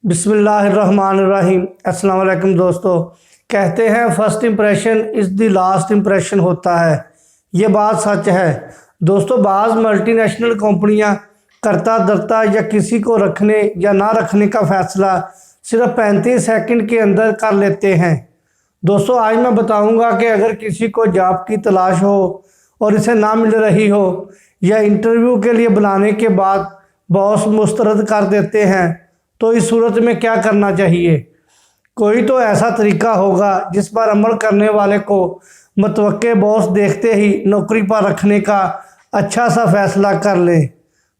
बिस्मिल्लाहिर्रहमानिर्रहीम। अस्सलाम वालेकुम दोस्तों। कहते हैं first impression is the last impression होता है। ये बात सच है दोस्तों। बाज़ मल्टीनेशनल कंपनियां करता धरता या किसी को रखने या ना रखने का फ़ैसला सिर्फ 35 सेकंड के अंदर कर लेते हैं। दोस्तों आज मैं बताऊंगा कि अगर किसी को जॉब की तलाश हो और इसे ना मिल रही हो या इंटरव्यू के लिए बुलाने के बाद बॉस मुस्तरद कर देते हैं तो इस सूरत में क्या करना चाहिए। कोई तो ऐसा तरीका होगा जिस पर अमल करने वाले को मुतवक्के बॉस देखते ही नौकरी पर रखने का अच्छा सा फैसला कर ले।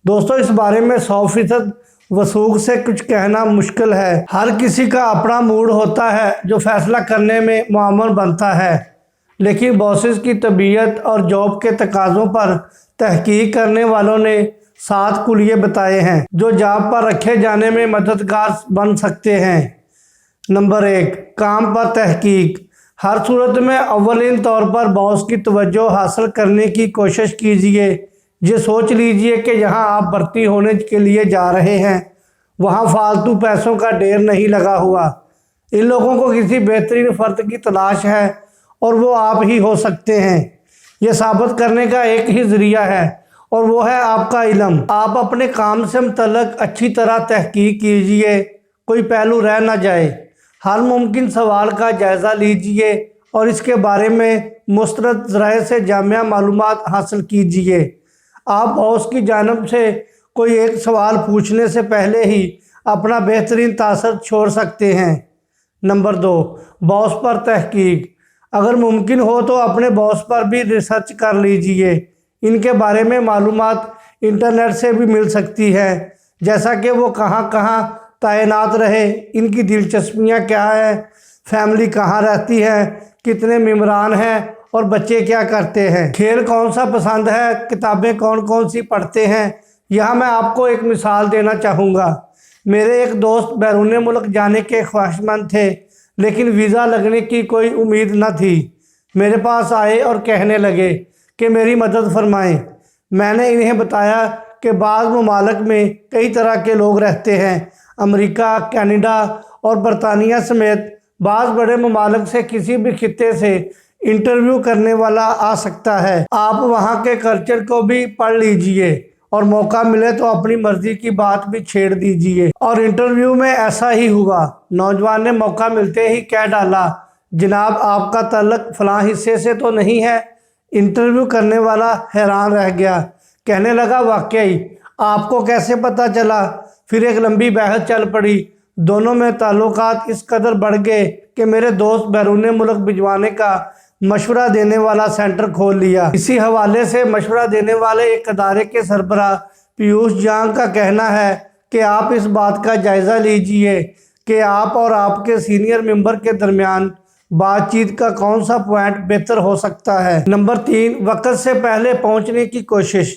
दोस्तों इस बारे में 100% वसूख से कुछ कहना मुश्किल है। हर किसी का अपना मूड होता है जो फैसला करने में मुआमल बनता है, लेकिन बॉसेस की तबीयत और जॉब के तकाज़ों पर तहकीक करने वालों ने 7 कुलिये बताए हैं जो जॉब पर रखे जाने में मददगार बन सकते हैं। नंबर 1, काम पर तहकीक। हर सूरत में अव्वलीन तौर पर बॉस की तवज्जो हासिल करने की कोशिश कीजिए। ये सोच लीजिए कि जहां आप भर्ती होने के लिए जा रहे हैं वहां फालतू पैसों का ढेर नहीं लगा हुआ। इन लोगों को किसी बेहतरीन फ़र्द की तलाश है और वो आप ही हो सकते हैं। ये साबित करने का एक ही ज़रिया है और वो है आपका इल्म। आप अपने काम से मुतल्लिक़ अच्छी तरह तहकीक कीजिए, कोई पहलू रह ना जाए। हर मुमकिन सवाल का जायज़ा लीजिए और इसके बारे में मुस्तरद ज़राए से जामिया मालूमात हासिल कीजिए। आप बॉस की जानिब से कोई एक सवाल पूछने से पहले ही अपना बेहतरीन तासर छोड़ सकते हैं। नंबर 2, बॉस पर तहकीक। अगर मुमकिन हो तो अपने बॉस पर भी रिसर्च कर लीजिए। इनके बारे में मालूमात इंटरनेट से भी मिल सकती है, जैसा कि वो कहाँ कहाँ तैनात रहे, इनकी दिलचस्पियाँ क्या हैं, फैमिली कहाँ रहती है, कितने मेम्बरान हैं और बच्चे क्या करते हैं, खेल कौन सा पसंद है, किताबें कौन कौन सी पढ़ते हैं। यहाँ मैं आपको एक मिसाल देना चाहूँगा। मेरे एक दोस्त बैरून मुल्क जाने के ख्वाहिशमंद थे, लेकिन वीज़ा लगने की कोई उम्मीद न थी। मेरे पास आए और कहने लगे कि मेरी मदद फरमाएं। मैंने इन्हें बताया कि बाज़ ममालिक में कई तरह के लोग रहते हैं। अमेरिका, कनाडा और बरतानिया समेत बाज़ बड़े ममालिक से किसी भी खित्ते से इंटरव्यू करने वाला आ सकता है। आप वहाँ के कल्चर को भी पढ़ लीजिए और मौका मिले तो अपनी मर्जी की बात भी छेड़ दीजिए। और इंटरव्यू में ऐसा ही हुआ। नौजवान ने मौका मिलते ही कह डाला, जनाब आपका तल्लक फ़लाँ हिस्से से तो नहीं है। इंटरव्यू करने वाला हैरान रह गया, कहने लगा वाकई आपको कैसे पता चला। फिर एक लंबी बहस चल पड़ी। दोनों में ताल्लुकात इस कदर बढ़ गए कि मेरे दोस्त बैरून मुल्क भिजवाने का मशवरा देने वाला सेंटर खोल लिया। इसी हवाले से मशवरा देने वाले एक अदारे के सरबराह पीयूष जांग का कहना है कि आप इस बात का जायज़ा लीजिए कि आप और आपके सीनियर मेंबर के दरमियान बातचीत का कौन सा पॉइंट बेहतर हो सकता है। नंबर 3, वक्त से पहले पहुंचने की कोशिश।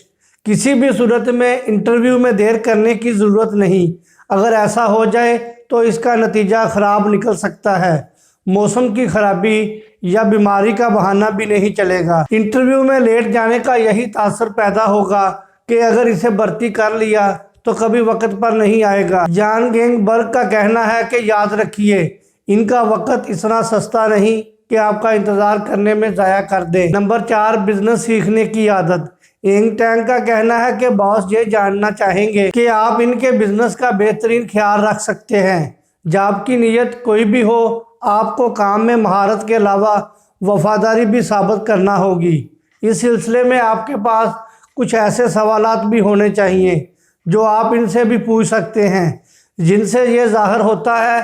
किसी भी सूरत में इंटरव्यू में देर करने की ज़रूरत नहीं। अगर ऐसा हो जाए तो इसका नतीजा ख़राब निकल सकता है। मौसम की खराबी या बीमारी का बहाना भी नहीं चलेगा। इंटरव्यू में लेट जाने का यही तासर पैदा होगा कि अगर इसे भर्ती कर लिया तो कभी वक्त पर नहीं आएगा। जॉन गेंगबर्ग का कहना है कि याद रखिए, इनका वक्त इतना सस्ता नहीं कि आपका इंतज़ार करने में ज़ाया कर दे। नंबर 4, बिजनेस सीखने की आदत। इंग टैंग का कहना है कि बॉस ये जानना चाहेंगे कि आप इनके बिजनेस का बेहतरीन ख्याल रख सकते हैं। जॉब की नीयत कोई भी हो, आपको काम में महारत के अलावा वफादारी भी साबित करना होगी। इस सिलसिले में आपके पास कुछ ऐसे सवालात भी होने चाहिए जो आप इनसे भी पूछ सकते हैं, जिनसे ये ज़ाहिर होता है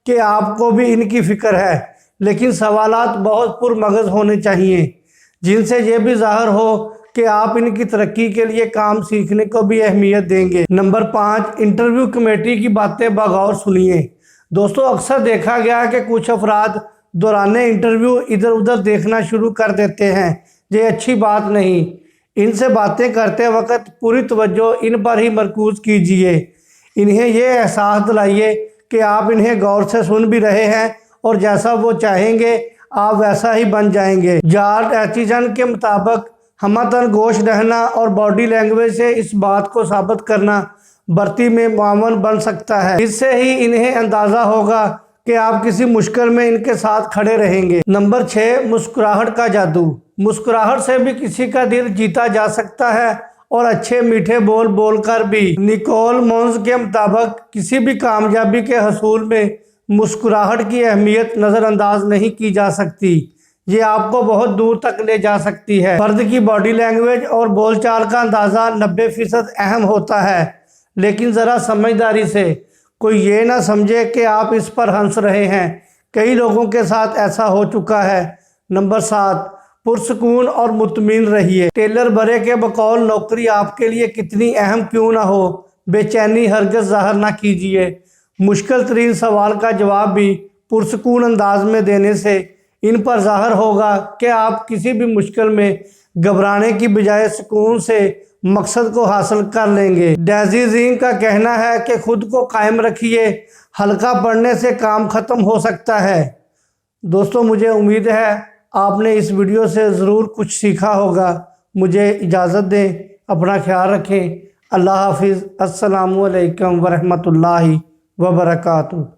कि आपको भी इनकी फ़िक्र है। लेकिन सवालात बहुत पुरमगज़ होने चाहिए, जिनसे ये भी ज़ाहिर हो कि आप इनकी तरक्की के लिए काम सीखने को भी अहमियत देंगे। नंबर 5, इंटरव्यू कमेटी की बातें बगौर सुनिए। दोस्तों अक्सर देखा गया कि कुछ अफराद दौरान इंटरव्यू इधर उधर देखना शुरू कर देते हैं। ये अच्छी बात नहीं। इनसे बातें करते वक्त पूरी तवज्जो इन पर ही मरकूज़ कीजिए। इन्हें ये एहसास दिलाइए कि आप इन्हें गौर से सुन भी रहे हैं और जैसा वो चाहेंगे आप वैसा ही बन जाएंगे। जॉर्ज एचिसन के मुताबिक हमतन गोश रहना और बॉडी लैंग्वेज से इस बात को साबित करना برتی میں معاون بن سکتا ہے۔ اس سے ہی انہیں اندازہ ہوگا کہ آپ کسی مشکل میں ان کے ساتھ کھڑے رہیں گے۔ نمبر 6، مسکراہٹ کا جادو۔ مسکراہٹ سے بھی کسی کا دل جیتا جا سکتا ہے اور اچھے میٹھے بول بول کر بھی۔ نیکول مونز کے مطابق کسی بھی کامیابی کے حصول میں مسکراہٹ کی اہمیت نظر انداز نہیں کی جا سکتی۔ یہ آپ کو بہت دور تک لے جا سکتی ہے۔ فرد کی باڈی لینگویج اور بول چال کا اندازہ 90% اہم ہوتا ہے، لیکن ذرا سمجھداری سے۔ کوئی یہ نہ سمجھے کہ آپ اس پر ہنس رہے ہیں، کئی لوگوں کے ساتھ ایسا ہو چکا ہے۔ نمبر 7، پرسکون اور مطمئن رہیے۔ ٹیلر برے کے بقول نوکری آپ کے لیے کتنی اہم کیوں نہ ہو، بے چینی ہرگز ظاہر نہ کیجیے۔ مشکل ترین سوال کا جواب بھی پرسکون انداز میں دینے سے ان پر ظاہر ہوگا کہ آپ کسی بھی مشکل میں گھبرانے کی بجائے سکون سے مقصد کو حاصل کر لیں گے۔ ڈیزی زینگ کا کہنا ہے کہ خود کو قائم رکھیے، ہلکا پڑنے سے کام ختم ہو سکتا ہے۔ دوستو، مجھے امید ہے آپ نے اس ویڈیو سے ضرور کچھ سیکھا ہوگا۔ مجھے اجازت دیں، اپنا خیال رکھیں۔ اللہ حافظ۔ السلام علیکم ورحمۃ اللہ وبرکاتہ۔